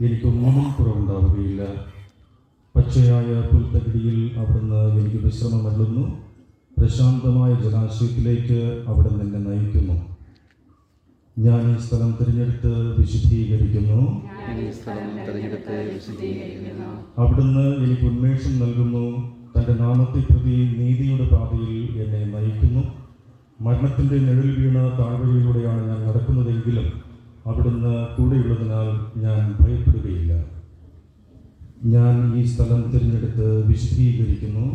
എനിക്കൊന്നും കുറവുണ്ടാവുകയില്ല. പച്ചയായ പുൽത്തകിടിയിൽ അവിടുന്ന് എനിക്ക് വിശ്രമം നൽകുന്നു. പ്രശാന്തമായ ജലാശയത്തിലേക്ക് അവിടുന്ന് എന്നെ നയിക്കുന്നു. ഞാൻ ഈ സ്ഥലം തിരഞ്ഞെടുത്ത് വിശുദ്ധീകരിക്കുന്നു. അവിടുന്ന് എനിക്ക് ഉന്മേഷം നൽകുന്നു. തൻ്റെ നാമത്തെ പ്രതി നീതിയുടെ പാതയിൽ എന്നെ നയിക്കുന്നു. മരണത്തിൻ്റെ നിഴൽ വീണ താഴ്വരയിലൂടെയാണ് ഞാൻ നടക്കുന്നതെങ്കിലും അവിടുന്ന് കൂടെയുള്ളതിനാൽ ഞാൻ ഭയപ്പെടുകയില്ല. ഞാൻ ഈ സ്ഥലം തിരഞ്ഞെടുത്ത് വിശുദ്ധീകരിക്കുന്നു.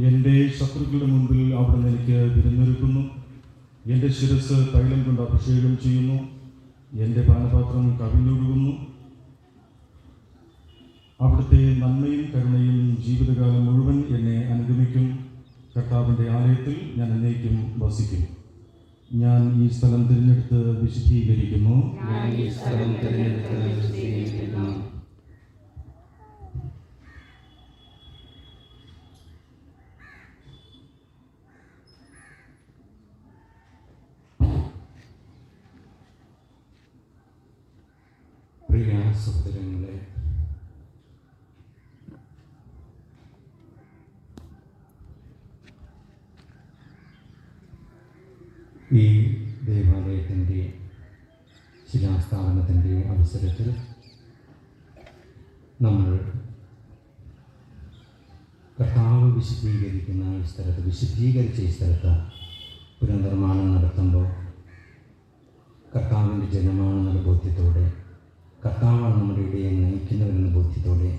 എൻ്റെ ശത്രുക്കളുടെ മുൻപിൽ അവിടുന്ന് എനിക്ക് വിരുന്നൊരുക്കുന്നു. എൻ്റെ ശിരസ് തൈലം കൊണ്ട് അഭിഷേകം ചെയ്യുന്നു. എൻ്റെ പാനപാത്രം കവിഞ്ഞൊഴുകുന്നു. അവിടുത്തെ നന്മയും കരുണയും ജീവിതകാലം മുഴുവൻ എന്നെ അനുഗമിക്കും. കർത്താവിൻ്റെ ആലയത്തിൽ ഞാൻ എന്നേക്കും വസിക്കും. ഞാൻ ഈ സ്ഥലം തിരഞ്ഞെടുത്ത് വിശുദ്ധീകരിക്കുന്നു. പ്രിയ സഹോദരങ്ങളെ, ഈ ദേവാലയത്തിൻ്റെ ശിലാസ്ഥാപനത്തിൻ്റെ അവസരത്തിൽ നമ്മൾ കർത്താവ് വിശുദ്ധീകരിക്കുന്ന ഈ സ്ഥലത്ത്, വിശുദ്ധീകരിച്ച ഈ സ്ഥലത്ത് പുനർനിർമ്മാണം നടത്തുമ്പോൾ കർത്താവിൻ്റെ ജനമാണെന്നുള്ള ബോധ്യത്തോടെ, കർത്താവാണ് നമ്മുടെ ഇടയെ നയിക്കുന്നവരെന്ന ബോധ്യത്തോടെ,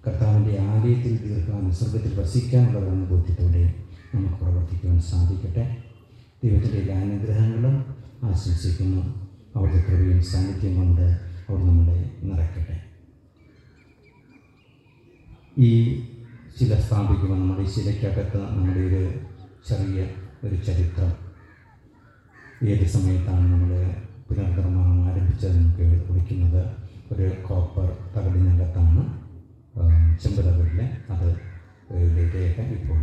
കർത്താവിൻ്റെ ആലയത്തിൽ ദീർഘകാലം സ്വർഗത്തിൽ വസിക്കാനുള്ളവരെന്ന ബോധ്യത്തോടെ നമുക്ക് പ്രവർത്തിക്കുവാൻ സാധിക്കട്ടെ. ദൈവത്തിൻ്റെ എല്ലാ അനുഗ്രഹങ്ങളും ആശംസിക്കുന്നു. അവരുടെ കൃപയും സാന്നിധ്യം കൊണ്ട് അവർ നമ്മളെ നിറയ്ക്കട്ടെ. ഈ ശില സ്ഥാപിക്കുമ്പോൾ നമ്മുടെ ഈ ശിലയ്ക്കകത്ത് നമ്മുടെ ഒരു ചെറിയ ഒരു ചരിത്രം, ഏത് സമയത്താണ് നമ്മൾ പുനർനിർമ്മാണം ആരംഭിച്ചതെന്നൊക്കെ വിളിക്കുന്നത്. ഒരു കോപ്പർ തകടിനകത്താണ്, ചെമ്പ് തകടിലെ അത് രേഖ ഇപ്പോൾ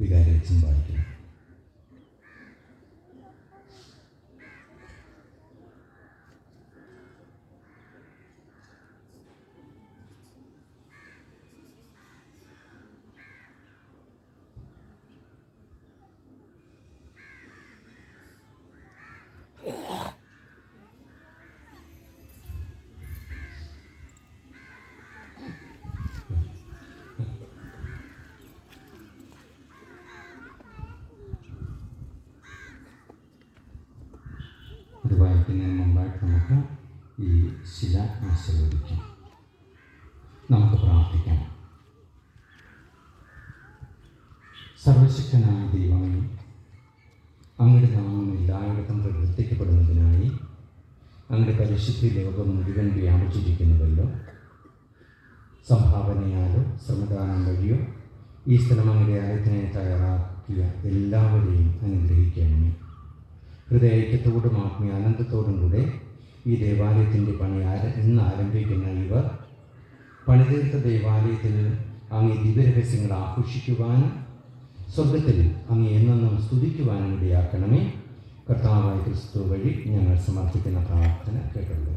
വികാരിച്ചും വായിക്കുന്നു. ഇത് വായിക്കുന്നതിന് മുമ്പായിട്ട് നമുക്ക് ഈ ശില ആശീർവദിക്കാം. നമുക്ക് പ്രാർത്ഥിക്കാം. സർവശക്തനായ ദൈവമേ, അങ്ങയുടെ നാമം എല്ലായിടത്തും പ്രകീർത്തിക്കപ്പെടുന്നതിനായി അങ്ങയുടെ പരിശുദ്ധി ലോകം മുഴുവൻ വ്യാപിച്ചിരിക്കുന്നുവല്ലോ. സംഭാവനയാലോ ശ്രമദാനം വഴിയോ ഈ സ്ഥലം അങ്ങയുടെ ആയത്തിനായി തയ്യാറാക്കിയ എല്ലാവരെയും അനുഗ്രഹിക്കണമേ. ഹൃദയൈക്യത്തോടും ആത്മീയ ആനന്ദത്തോടും കൂടെ ഈ ദേവാലയത്തിൻ്റെ പണി ഇന്ന് ആരംഭിക്കുന്ന ഇവർ പണിതീർത്ത ദേവാലയത്തിൽ അങ്ങേ ദിവ്യരഹസ്യങ്ങൾ ആഘോഷിക്കുവാനും സ്വർഗത്തിൽ അങ്ങേ എന്നെന്നും സ്തുതിക്കുവാനും ഇടയാക്കണമേ. കർത്താവായ ക്രിസ്തു വഴി ഞങ്ങൾ സമർപ്പിക്കുന്ന പ്രാർത്ഥന കേട്ടുള്ളൂ.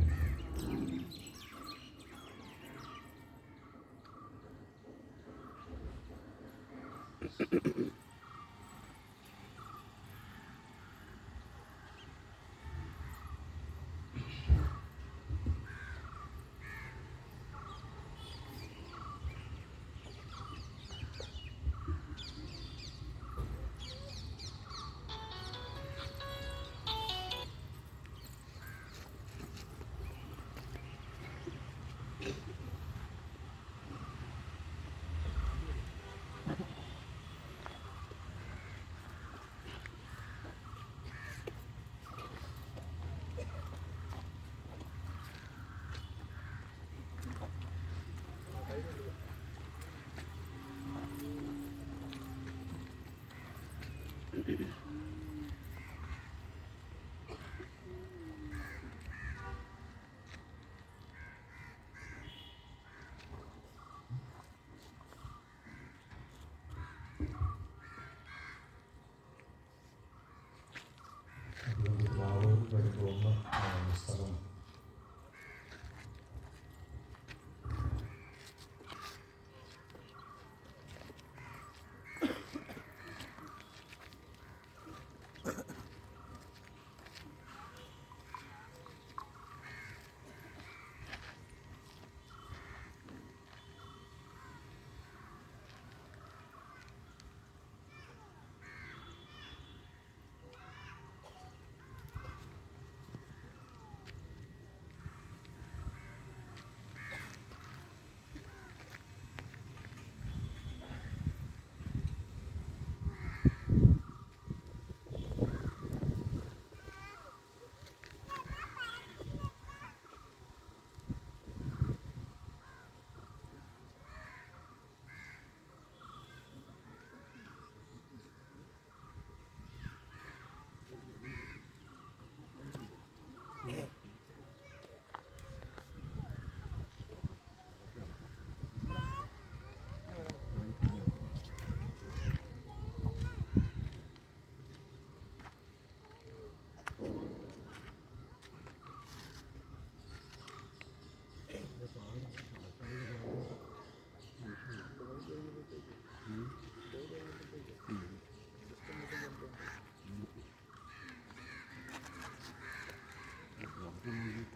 സെയിൻറ്റ്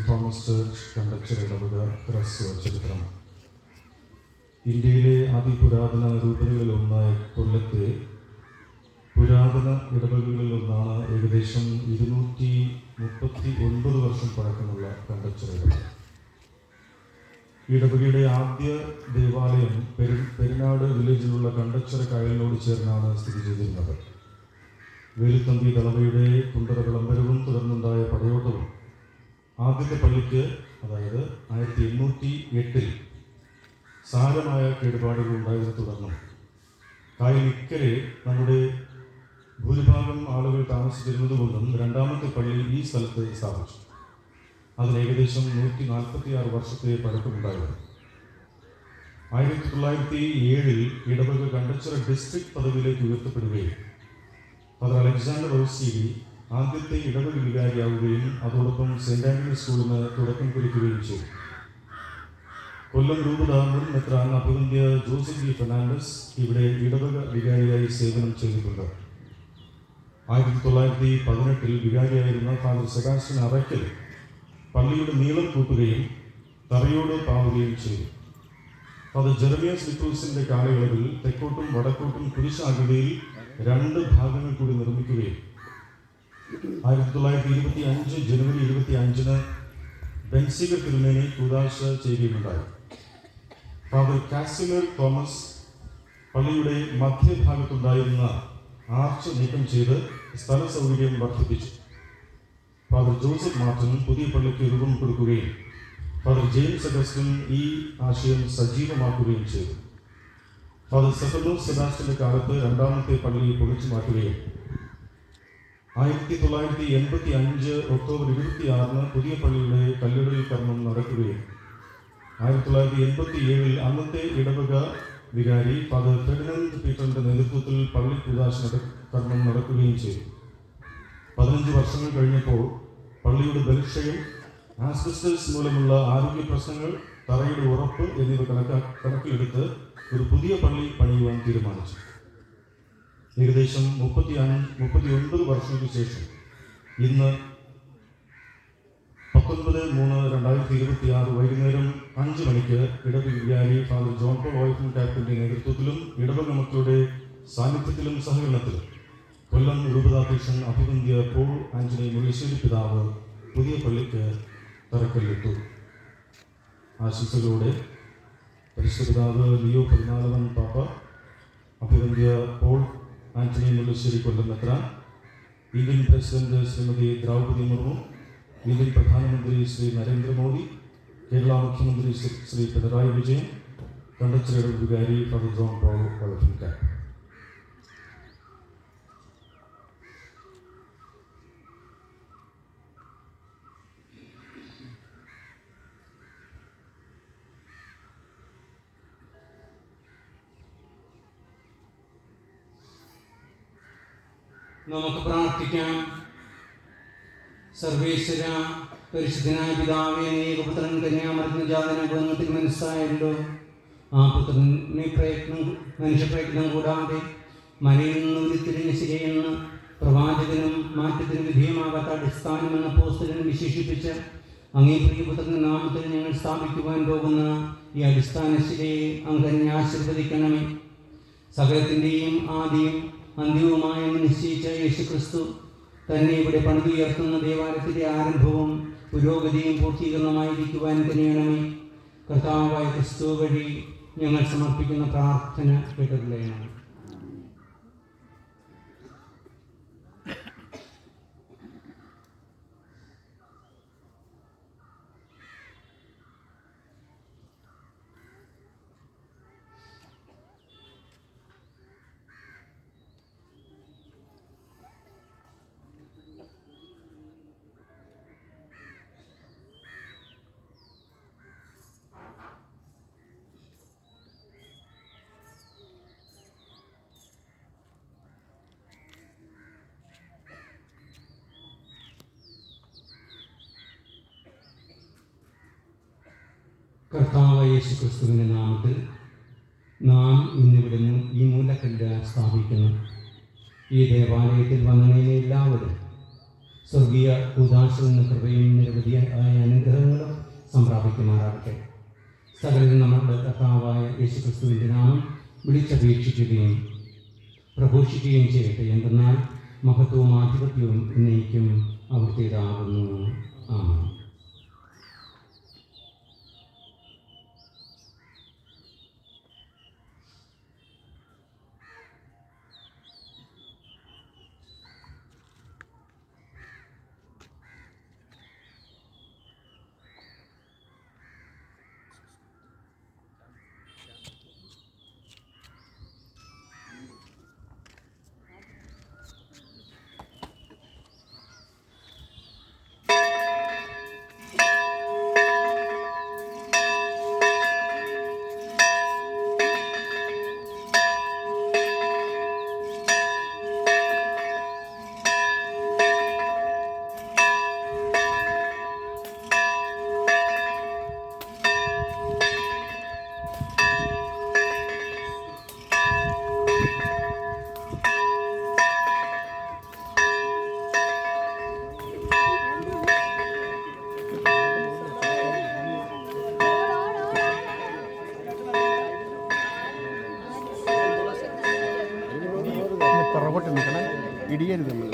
തോമസ് ചർച്ച് കണ്ടച്ചിറ ഇടവക ഹ്രസ്വ ചരിത്രം. ഇന്ത്യയിലെ അതിപുരാതന രൂപതകളിലൊന്നായ കൊല്ലത്തെ പുരാതന ഇടവകകളിലൊന്നാണ് ഏകദേശം 239 വർഷം പഴക്കമുള്ള കണ്ടച്ചിറ ഇടവക. ഇടവകയുടെ ആദ്യ ദേവാലയം പെരിനാട് വില്ലേജിലുള്ള കണ്ടച്ചിറ കായലിനോട് ചേർന്നാണ് സ്ഥിതി ചെയ്തിരുന്നത്. വേലുത്തമ്പി ദളവയുടെ കുണ്ടറ വിളംബരവും തുടർന്നുണ്ടായ പടയോട്ടവും ആദ്യത്തെ പള്ളിക്ക്, അതായത് 1808 സാരമായ കേടുപാടുകൾ ഉണ്ടായതിനെ തുടർന്നും കായലിക്കരെ നമ്മുടെ ഭൂരിഭാഗം ആളുകൾ താമസിച്ചിരുന്നതുകൊണ്ടും രണ്ടാമത്തെ പള്ളി ഈ സ്ഥലത്ത് സ്ഥാപിച്ചു. അതിന് ഏകദേശം 146 വർഷത്തെ പഴക്കമുണ്ടായിരുന്നു. 1907 ഇടവക കണ്ടച്ചിറ ഡിസ്ട്രിക്ട് പദവിയിലേക്ക് ഉയർത്തപ്പെടുകയും ഫാദർ അലക്സാണ്ടർ ഓസീഡി ആദ്യത്തെ ഇടവക വികാരിയാവുകയും അതോടൊപ്പം സെന്റ് ആന്റണീസ് സ്കൂളിന് തുടക്കം കുറിക്കുകയും ചെയ്തു. കൊല്ലം രൂപത മുൻ മെത്രാൻ അഭിവന്ദ്യ ജോസഫ് ജി ഫെർണാണ്ടസ് ഇവിടെ ഇടവക വികാരിയായി സേവനം ചെയ്തിട്ടുണ്ട്. 1918 വികാരിയായിരുന്ന ഫാദർ സെബാസ്റ്റ്യൻ അറയ്ക്കൽ പള്ളിയുടെ നീളം കൂട്ടുകയും തറയോട് പാവുകയും ചെയ്തു. ഫാദർ ജെറമിയാസ് നിക്രൂസിന്റെ കാലയളവിൽ തെക്കോട്ടും വടക്കോട്ടും കുരിശാകൃതിയിൽ 2 ഭാഗങ്ങൾ കൂടി നിർമ്മിക്കുകയും 1925 ജനുവരി 25 ബെൻസിഗർ തിരുമേനി കൂദാശ ചെയ്യുകയുണ്ടായി. ഫാദർ കാസിലർ തോമസ് പള്ളിയുടെ മധ്യഭാഗത്തുണ്ടായിരുന്ന ആർച്ച് നീക്കം ചെയ്ത് സ്ഥല സൗകര്യം വർദ്ധിപ്പിച്ചു. ഫാദർ ജോസഫ് മാർട്ടിൻ പുതിയ പള്ളിക്ക് രൂപം കൊടുക്കുകയും ഫാദർ ജെയിംസ് അഗസ്റ്റിൻ ഈ ആശയം സജീവമാക്കുകയും ചെയ്തു. ഫാദർ സെഫലോസ് സെബാസ്റ്റ്യന്റെ കാലത്ത് രണ്ടാമത്തെ പള്ളി പൊളിച്ചു മാറ്റുകയും 1985 ഒക്ടോബർ 26 പുതിയ പള്ളിയുടെ കല്ലിടൽ കർമ്മം നടക്കുകയും 1987 അന്നത്തെ ഇടവക വികാരി ഫാദർ ഫെർഡിനൻഡ് പീറ്ററിന്റെ നേതൃത്വത്തിൽ പള്ളി കൂദാശ കർമ്മം നടക്കുകയും ചെയ്തു. 15 വർഷങ്ങൾ കഴിഞ്ഞപ്പോൾ പള്ളിയുടെ ബലക്ഷയം, ആസ്ബസ്റ്റസ് മൂലമുള്ള ആരോഗ്യ പ്രശ്നങ്ങൾ, തറയുടെ ഉറപ്പ് എന്നിവ കണക്കിലെടുത്ത് ഒരു പുതിയ പള്ളി പണിയുവാൻ തീരുമാനിച്ചു. ഏകദേശം 39 വർഷങ്ങൾക്ക് ശേഷം ഇന്ന് 19/3/2026 വൈകുന്നേരം 5 മണിക്ക് ഇടവക വികാരി ഫാദർ ജോൺ പോൾ വൈഫൻ കാപ്പിന്റെ നേതൃത്വത്തിലും ഇടവക മക്കളുടെ സാന്നിധ്യത്തിലും സഹകരണത്തിലും കൊല്ലം രൂപതാധ്യക്ഷൻ അഭിവന്ദ്യ പോൾ ആന്റണി മുല്ലശ്ശേരി പിതാവ് പുതിയ പള്ളിക്ക് തറക്കല്ലിട്ടു. ആശംസകളോടെ പരിശുദ്ധ പിതാവ് ലിയോ 14 പാപ്പ, അഭിവന്ദ്യ പോൾ ആന്റണി മുല്ലശ്ശേരി കൊല്ലം മെത്രാൻ, Indian president Shrimati Draupadi Murmu, Indian പ്രധാനമന്ത്രി ശ്രീ നരേന്ദ്രമോദി, കേരള മുഖ്യമന്ത്രി ശ്രീ പിണറായി വിജയൻ, കണ്ടച്ചിറ വികാരി ഫാദർ ജോൺ പോൾ വൈഫൻ കാപ്പ്. നമുക്ക് പ്രാർത്ഥിക്കാം. സർവേശ്വര പരിശുദ്ധനായ പിതാവേ, ഏകപുത്രൻ കന്യാമർദ്ദജാതന ബന്ധത്തിൽ മനസ്സായല്ലോ. ആ പുത്രനെ മനുഷ്യപ്രയത്നം കൂടാതെ മലയിൽ നിന്ന് ഉരുത്തിരിഞ്ഞ ശിലയെന്ന് പ്രവാചകനും മാറ്റത്തിന് വിധേയമാകാത്ത അടിസ്ഥാനമെന്ന പോസ്റ്റലിനെ വിശേഷിപ്പിച്ച് അങ്ങേ പ്രിയപുത്രന്റെ നാമത്തിൽ ഞങ്ങൾ സ്ഥാപിക്കുവാൻ പോകുന്ന ഈ അടിസ്ഥാന ശിലയെ അങ്ങ് ആശീർവദിക്കണമേ. സകലത്തിൻ്റെയും ആദിയും അന്ത്യവുമായ നിശ്ചയിച്ച യേശുക്രിസ്തു തന്നെ ഇവിടെ പണിതുയർത്തുന്ന ദേവാലയത്തിൻ്റെ ആരംഭവും പുരോഗതിയും പൂർത്തീകരണമായിരിക്കുവാൻ തന്നെയണമേ. കർത്താവായ ക്രിസ്തു വഴി ഞങ്ങൾ സമർപ്പിക്കുന്ന പ്രാർത്ഥന കേട്ടുകൊള്ളണം. കർത്താവായ യേശുക്രിസ്തുവിൻ്റെ നാമത്തിൽ നാം ഇന്നിവിടെ ഈ മൂലക്കല്ല് സ്ഥാപിക്കുന്നു. ഈ ദേവാലയത്തിൽ വന്നതിനെ എല്ലാവരും സ്വർഗീയ കൂദാശയിൽ നിന്ന് കൃപയും നിരവധിയായ അനുഗ്രഹങ്ങളും സംപ്രാപിക്കുമാറാകട്ടെ. സകലരും നമ്മുടെ കർത്താവായ യേശുക്രിസ്തുവിൻ്റെ നാമം വിളിച്ചപേക്ഷിക്കുകയും പ്രഘോഷിക്കുകയും ചെയ്യട്ടെ. എന്തെന്നാൽ മഹത്വവും ആധിപത്യവും എന്നേക്കും അവിടുത്തേതാകുന്നു. ആമേൻ. പുറകോട്ട് നിൽക്കണം, ഇടിയരുത് നമ്മൾ.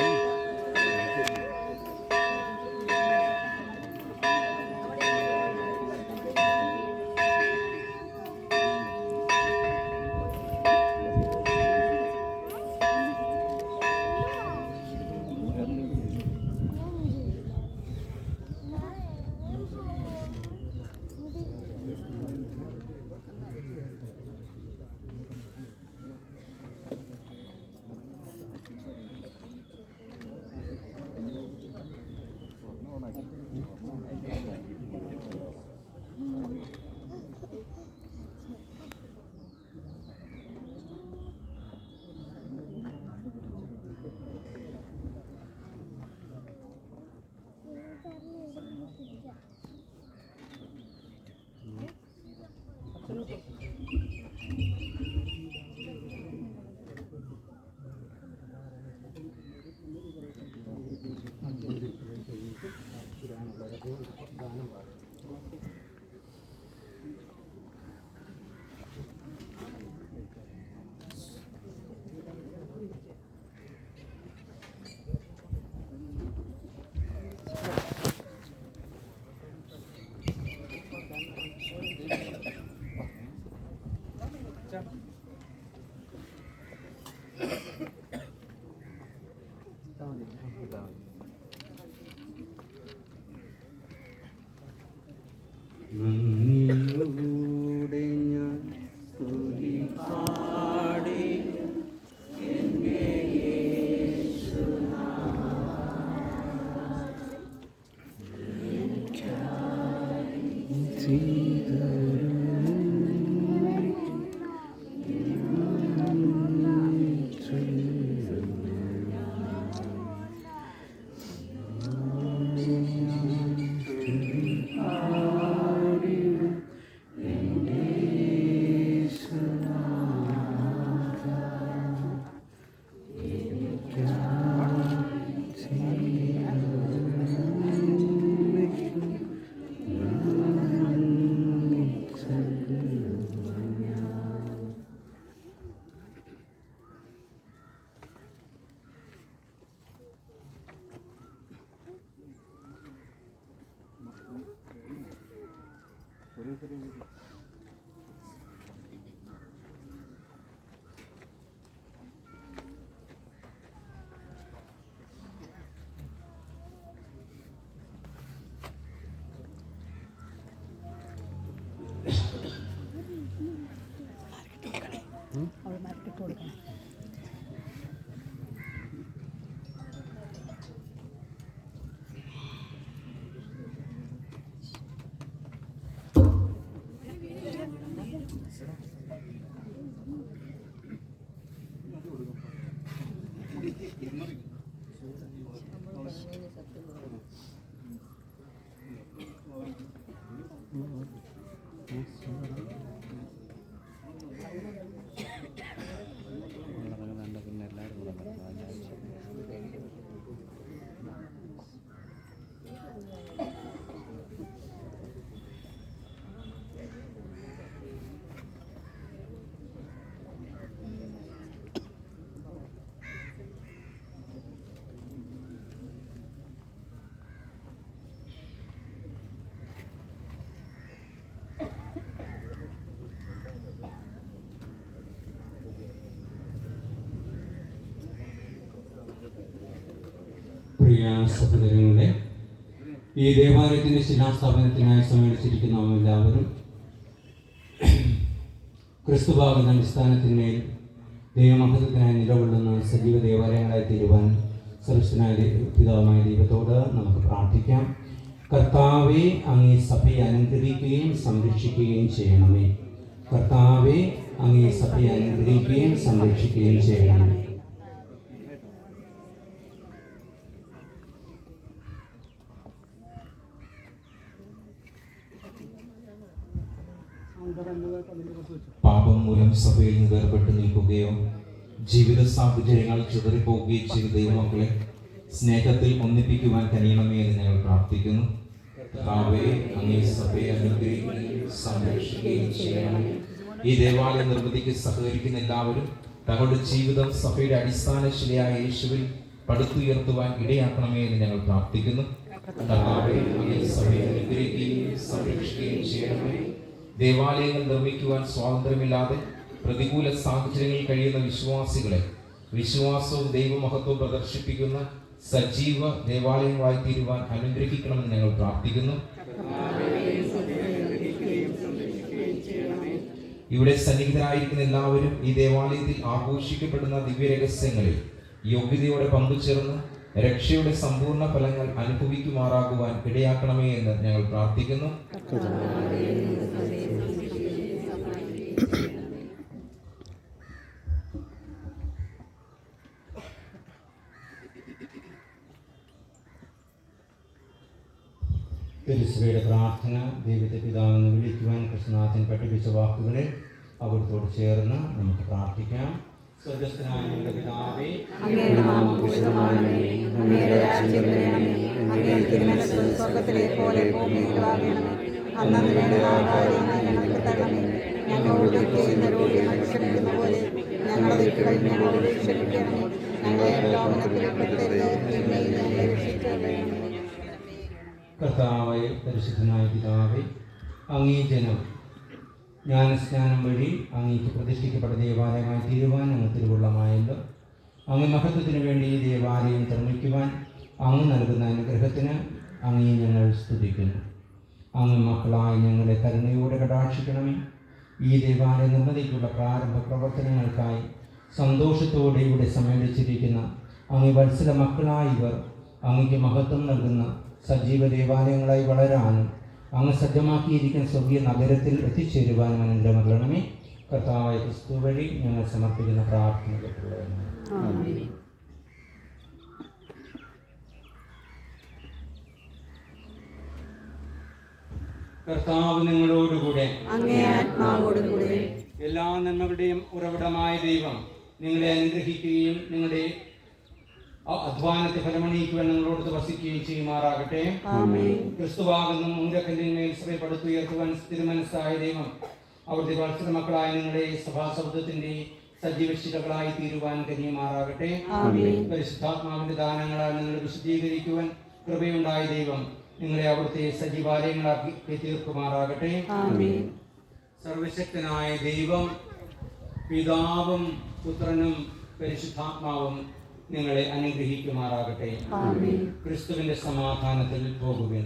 പ്രിയ സഹോദരങ്ങളെ, ഈ ദേവാലയത്തിൻ്റെ ശിലാസ്ഥാപനത്തിനായി സമ്മേളിച്ചിരിക്കുന്ന നാം എല്ലാവരും ക്രിസ്തുവാകുന്ന അടിസ്ഥാനത്തിന്മേൽ ദൈവമഹത്വത്തിനായി നിലകൊള്ളുന്ന സജീവ ദേവാലയങ്ങളായി തീരുവാൻ സർവ്വശക്തനായ പിതാവായ ദൈവത്തോട് നമുക്ക് പ്രാർത്ഥിക്കാം. കർത്താവെ, അങ്ങേ സഭയെ അനുഗ്രഹിക്കുകയും സംരക്ഷിക്കുകയും ചെയ്യണമേ. കർത്താവെ, അങ്ങേ സഭയെ അനുഗ്രഹിക്കുകയും സംരക്ഷിക്കുകയും ചെയ്യണമേ. പാപം മൂലം സഭയിൽ നിന്ന് വേർപെട്ട് നിൽക്കുകയോ ജീവിത സാഹചര്യങ്ങൾ ചിതറിപ്പോവുകയോ ചെയ്ത ദൈവമക്കളെ സ്നേഹത്തിൽ ഒന്നിപ്പിക്കുവാൻ കഴിയണമേ എന്ന് ഞങ്ങൾ പ്രാർത്ഥിക്കുന്നു. കർത്താവേ, അങ്ങേ സഭയെ അനുഗ്രഹിക്കുകയും സംരക്ഷിക്കുകയും ചെയ്യണമേ. ഈ ദേവാലയ നിർമ്മിതിക്ക് സഹകരിക്കുന്ന എല്ലാവരും തങ്ങളുടെ ജീവിതം സഭയുടെ അടിസ്ഥാന ശിലയായ യേശുവിൽ പടുത്തുയർത്തുവാൻ ഇടയാക്കണമേ എന്ന് ഞങ്ങൾ പ്രാർത്ഥിക്കുന്നു. കർത്താവേ, അങ്ങേ സഭയെ അനുഗ്രഹിക്കുകയും സംരക്ഷിക്കുകയും ചെയ്യണമേ. ദേവാലയങ്ങൾ നിർമ്മിക്കുവാൻ സ്വാതന്ത്ര്യമില്ലാതെ പ്രതികൂല സാഹചര്യങ്ങളിൽ കഴിയുന്ന വിശ്വാസികളെ വിശ്വാസവും ദൈവമഹത്വവും പ്രദർശിപ്പിക്കുന്ന സജീവ ദേവാലയങ്ങളായി തീരുവാൻ അനുഗ്രഹിക്കണമെന്ന് ഞങ്ങൾ പ്രാർത്ഥിക്കുന്നു. ഇവിടെ സന്നിഹിതരായിരിക്കുന്ന എല്ലാവരും ഈ ദേവാലയത്തിൽ ആഘോഷിക്കപ്പെടുന്ന ദിവ്യരഹസ്യങ്ങളിൽ യോഗ്യതയോടെ പങ്കുചേർന്ന് രക്ഷയുടെ സമ്പൂർണ്ണ ഫലങ്ങൾ അനുഭവിക്കുമാറാകുവാൻ ഇടയാക്കണമേ എന്ന് ഞങ്ങൾ പ്രാർത്ഥിക്കുന്നു. തിരുസഭയുടെ പ്രാർത്ഥന ദൈവത്തെ പിതാവെന്ന് വിളിക്കുവാൻ കൃഷ്ണനാഥൻ പഠിപ്പിച്ച വാക്കുകളെ അവിടത്തോട് ചേർന്ന് നമുക്ക് പ്രാർത്ഥിക്കാം. സ്വർഗ്ഗസ്ഥനായ ഞങ്ങളുടെ പിതാവേ, അങ്ങയുടെ നാമം പൂജിതമാകണമേ. അങ്ങയുടെ രാജ്യം വരണമേ. അങ്ങയുടെ തിരുമനസ്സ് സ്വർഗ്ഗത്തിലെ പോലെ ഭൂമിയിലുമാകണമേ. അന്നന്ന് വേണ്ട ആഹാരം ഞങ്ങൾക്ക് തരണമേ. ഞങ്ങളോട് തെറ്റ് ചെയ്യുന്നവരോട് ഞങ്ങൾ ക്ഷമിക്കുന്ന പോലെ ഞങ്ങളുടെ തെറ്റുകൾ ഞങ്ങളോട് ക്ഷമിക്കണമേ. ഞങ്ങളെ പ്രലോഭനത്തിൽ ഉൾപ്പെടുത്തരുതേ, തിന്മയിൽ നിന്ന് ഞങ്ങളെ രക്ഷിക്കണമേ. കർത്താവായ പരിശുദ്ധനായ പിതാവേ, അങ്ങേ ജനം ജ്ഞാനസ്നാനം വഴി അങ്ങേക്ക് പ്രതിഷ്ഠിക്കപ്പെട്ട ദേവാലയമായി തീരുവാൻ അങ്ങ് തിരുവുള്ളമായല്ലോ. അങ്ങ് മഹത്വത്തിന് വേണ്ടി ഈ ദേവാലയം നിർമ്മിക്കുവാൻ അങ്ങ് നൽകുന്ന അനുഗ്രഹത്തിന് അങ്ങേ ഞങ്ങൾ സ്തുതിക്കുന്നു. അങ്ങ് മക്കളായി ഞങ്ങളെ കരുണയോടെ കടാക്ഷിക്കണമേ. ഈ ദേവാലയ നിർമ്മിതിക്കുള്ള പ്രാരംഭ പ്രവർത്തനങ്ങൾക്കായി സന്തോഷത്തോടെ ഇവിടെ സമ്മേളിച്ചിരിക്കുന്ന അങ്ങ് വത്സല മക്കളായി ഇവർ അങ്ങയ്ക്ക് മഹത്വം നൽകുന്ന സജീവ ദേവാലയങ്ങളായി വളരാനും അങ്ങ് സജ്ജമാക്കിയിരിക്കുന്ന സ്വർഗീയ നഗരത്തിൽ എത്തിച്ചേരുവാനും അനുഗ്രഹമരണമേ. കർത്താവായ ക്രിസ്തു വഴി ഞങ്ങൾ സമർപ്പിക്കുന്ന പ്രാർത്ഥന കേട്ടുള്ളവരാണ്. കർത്താവ് നിങ്ങളോടുകൂടെ, അങ്ങേ ആത്മാവോടുകൂടെ. എല്ലാ നന്മകളുടെയും ഉറവിടമായ ദൈവം നിങ്ങളെ അനുഗ്രഹിക്കുകയും നിങ്ങളുടെ അധ്വാനത്തെ ഫലമണിയിക്കുവാൻ നിങ്ങളോട് വസിക്കുകയും ചെയ്യുമാറാകട്ടെ. ക്രിസ്തുവാകുന്ന മൂലക്കല്ലിന്മേൽ സഭയെ പടുത്തുയർത്തുവാൻ സ്ഥിരമനസ്സായ ദൈവം അവിടുത്തെ വത്സല മക്കളായ നിങ്ങളുടെ സഭാസൗധത്തിന്റെ സജീവശിലകളായി തീരുവാൻ കഴിയുമാറാകട്ടെ. പരിശുദ്ധാത്മാവിന്റെ ദാനങ്ങളാൽ നിങ്ങളെ വിശദീകരിക്കുവാൻ കൃപയുണ്ടായ ദൈവം നിങ്ങളെ അവിടുത്തെ സജീവാലയങ്ങളാക്കി തീർക്കുമാറാകട്ടെ. സർവശക്തനായ ദൈവം പിതാവും പുത്രനും പരിശുദ്ധാത്മാവും നിങ്ങളെ അനുഗ്രഹിക്കുമാറാകട്ടെ. ക്രിസ്തുവിന്റെ സമാധാനത്തിൽ പോകുവിൻ.